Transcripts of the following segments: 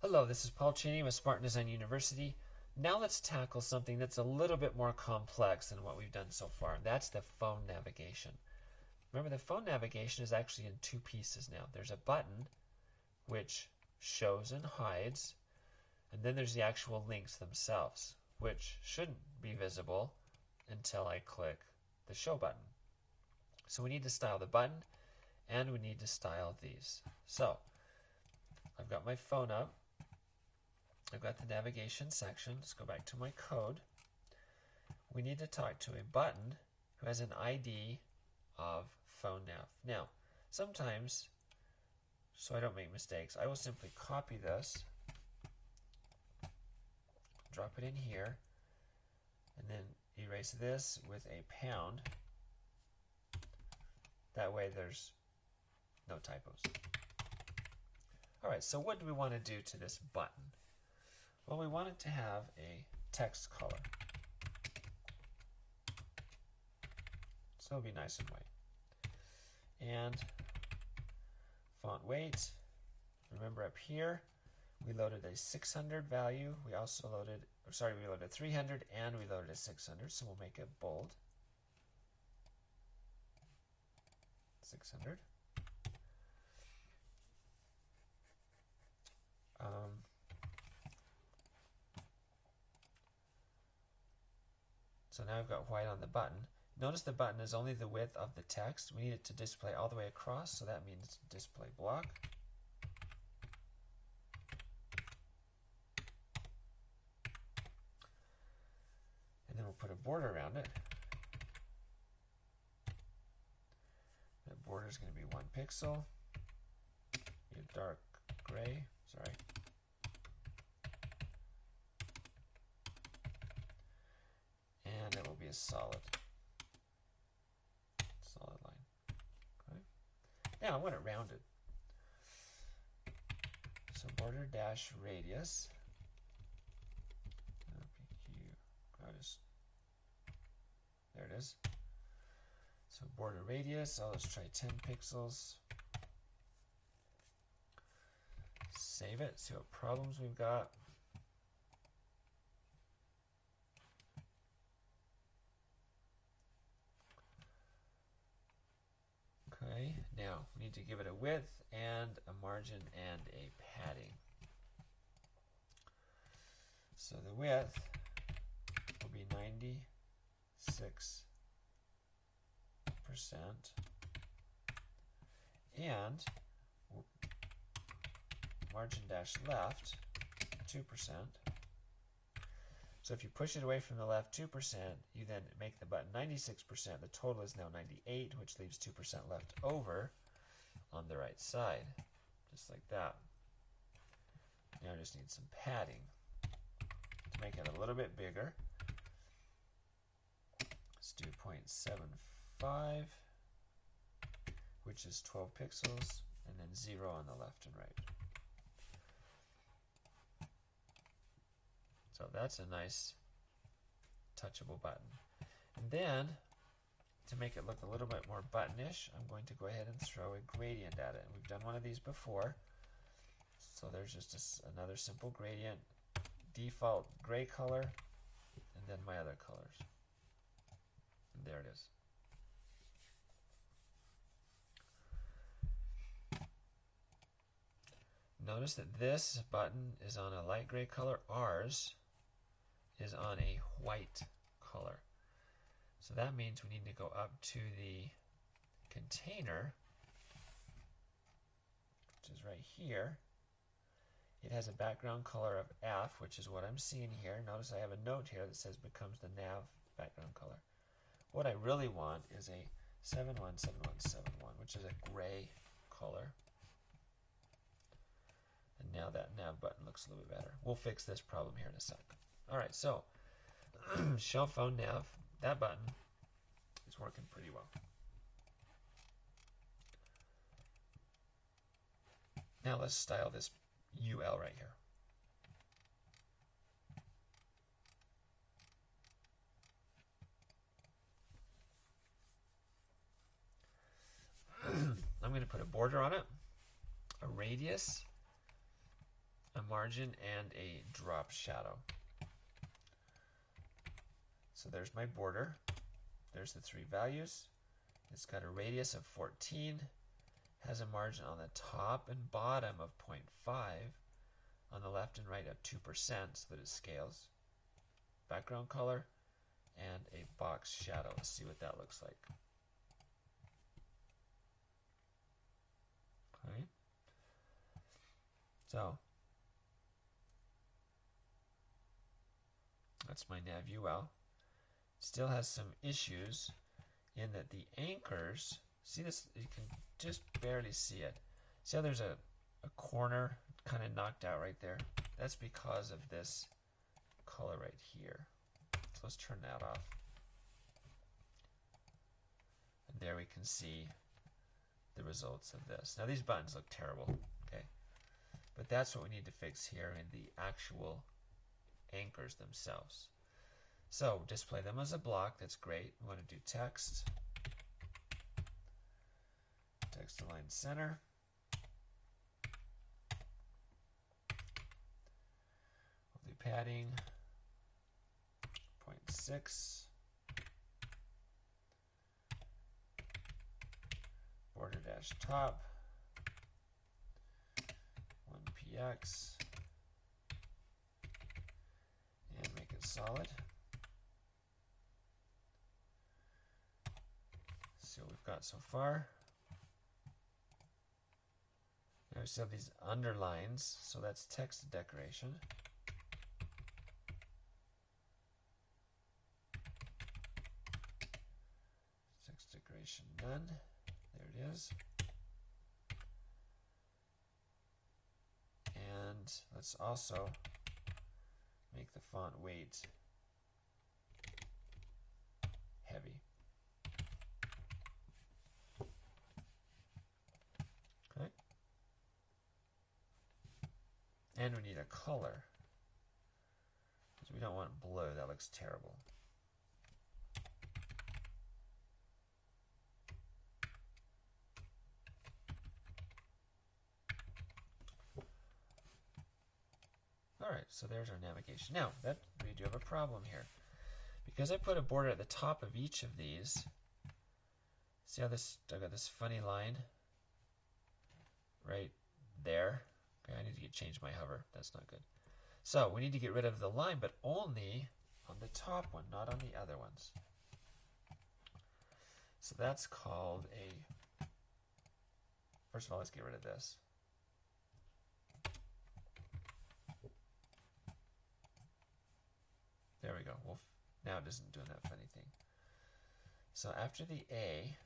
Hello, this is Paul Cheney with Smart Design University. Now let's tackle something that's a little bit more complex than what we've done so far. That's the phone navigation. Remember, the phone navigation is actually in two pieces now. There's a button which shows and hides, and then there's the actual links themselves, which shouldn't be visible until I click the show button. So we need to style the button, and we need to style these. So I've got my phone up. I've got the navigation section. Let's go back to my code. We need to talk to a button who has an ID of phone nav. Now, sometimes, so I don't make mistakes, I will simply copy this, drop it in here, and then erase this with a pound. That way there's no typos. All right, so what do we want to do to this button? Well, we want it to have a text color. So it'll be nice and white. And font weight. Remember up here, we loaded a 600 value. We also loaded, we loaded 300 and we loaded a 600. So we'll make it bold. 600. So now I've got white on the button. Notice the button is only the width of the text. We need it to display all the way across, so that means display block. And then we'll put a border around it. That border is going to be 1 pixel. Be a dark gray, sorry. And it will be a solid line. Okay. Now I want it rounded. So border dash radius. There it is. So border radius, let's try 10 pixels. Save it, see what problems we've got. Okay, now we need to give it a width and a margin and a padding. So the width will be 96%. And margin dash left 2%. So if you push it away from the left 2%, you then make the button 96%. The total is now 98, which leaves 2% left over on the right side, just like that. Now I just need some padding to make it a little bit bigger. Let's do 0.75, which is 12 pixels, and then 0 on the left and right. So that's a nice touchable button. And then, to make it look a little bit more buttonish, I'm going to go ahead and throw a gradient at it. And we've done one of these before. So there's just another simple gradient, default gray color, and then my other colors. And there it is. Notice that this button is on a light gray color. Ours is on a white color. So that means we need to go up to the container, which is right here. It has a background color of F, which is what I'm seeing here. Notice I have a note here that says becomes the nav background color. What I really want is a 717171, which is a gray color. And now that nav button looks a little bit better. We'll fix this problem here in a sec. All right, so show phone nav, that button is working pretty well. Now let's style this UL right here. I'm going to put a border on it, a radius, a margin, and a drop shadow. So there's my border. There's the three values. It's got a radius of 14, has a margin on the top and bottom of 0.5, on the left and right of 2% so that it scales. Background color and a box shadow. Let's see what that looks like. Okay. So that's my NavUL. Still has some issues in that the anchors, see this, you can just barely see it. See how there's a corner kind of knocked out right there? That's because of this color right here. So let's turn that off. And there we can see the results of this. Now these buttons look terrible, okay? But that's what we need to fix here in the actual anchors themselves. So display them as a block, that's great. We want to do text, text align center. We'll do padding 0.6. Border dash top 1px, and make it solid. See what we've got so far. Now we still have these underlines, so that's text decoration. Text decoration none. There it is. And let's also make the font weight heavy. Okay. And we need a color, because we don't want blue. That looks terrible. Alright, so there's our navigation. Now, we do have a problem here. Because I put a border at the top of each of these, see how I've got this funny line right there? Okay, I need to change my hover. That's not good. So we need to get rid of the line, but only on the top one, not on the other ones. So that's called a, first of all, let's get rid of this. There we go. Well, now it isn't doing that funny thing. So after the A,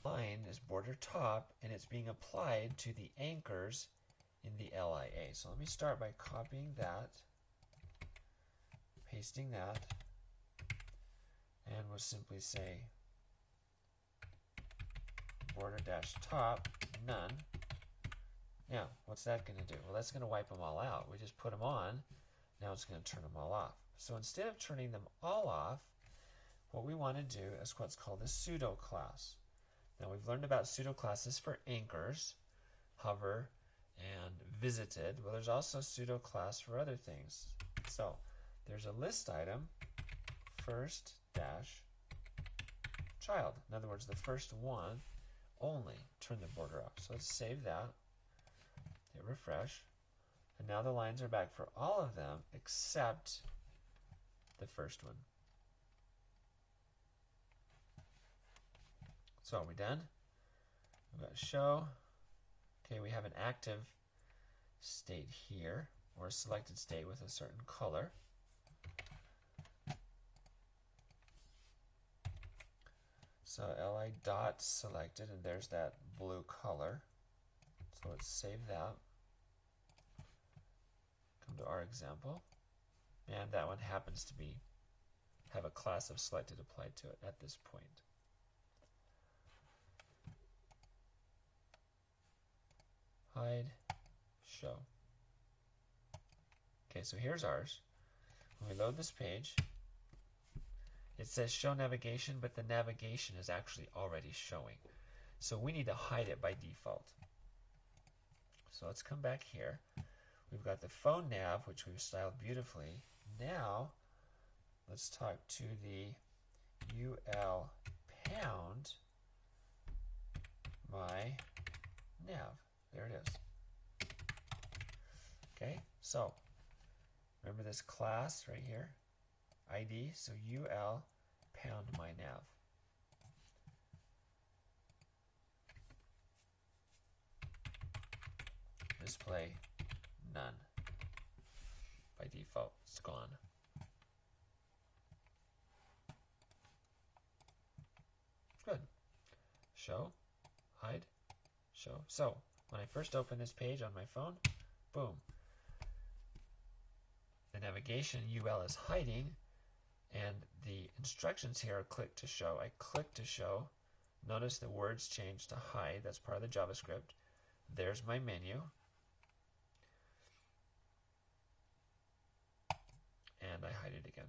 line is border top, and it's being applied to the anchors in the LIA. So let me start by copying that, pasting that, and we'll simply say border dash top none. Now, what's that going to do? Well, that's going to wipe them all out. We just put them on. Now it's going to turn them all off. So instead of turning them all off, what we want to do is what's called a pseudo class. Now we've learned about pseudo classes for anchors, hover, and visited. Well, there's also pseudo class for other things. So there's a list item, first dash child. In other words, the first one only. Turn the border off. So let's save that. Hit refresh. And now the lines are back for all of them except the first one. So are we done? We've got show. Okay, we have an active state here, or a selected state with a certain color. So li dot selected, and there's that blue color. So let's save that. Come to our example, and that one happens to have a class of selected applied to it at this point. Hide, show. Okay, so here's ours. When we load this page, it says show navigation, but the navigation is actually already showing. So we need to hide it by default. So let's come back here. We've got the phone nav, which we've styled beautifully. Now, let's talk to the UL pound my nav. There it is. Okay, so remember this class right here, ID, so UL pound my nav. Display none. By default, it's gone. Good. Show, hide, show. So, when I first open this page on my phone, boom. The navigation UL is hiding, and the instructions here are click to show. I click to show. Notice the words change to hide. That's part of the JavaScript. There's my menu. And I hide it again.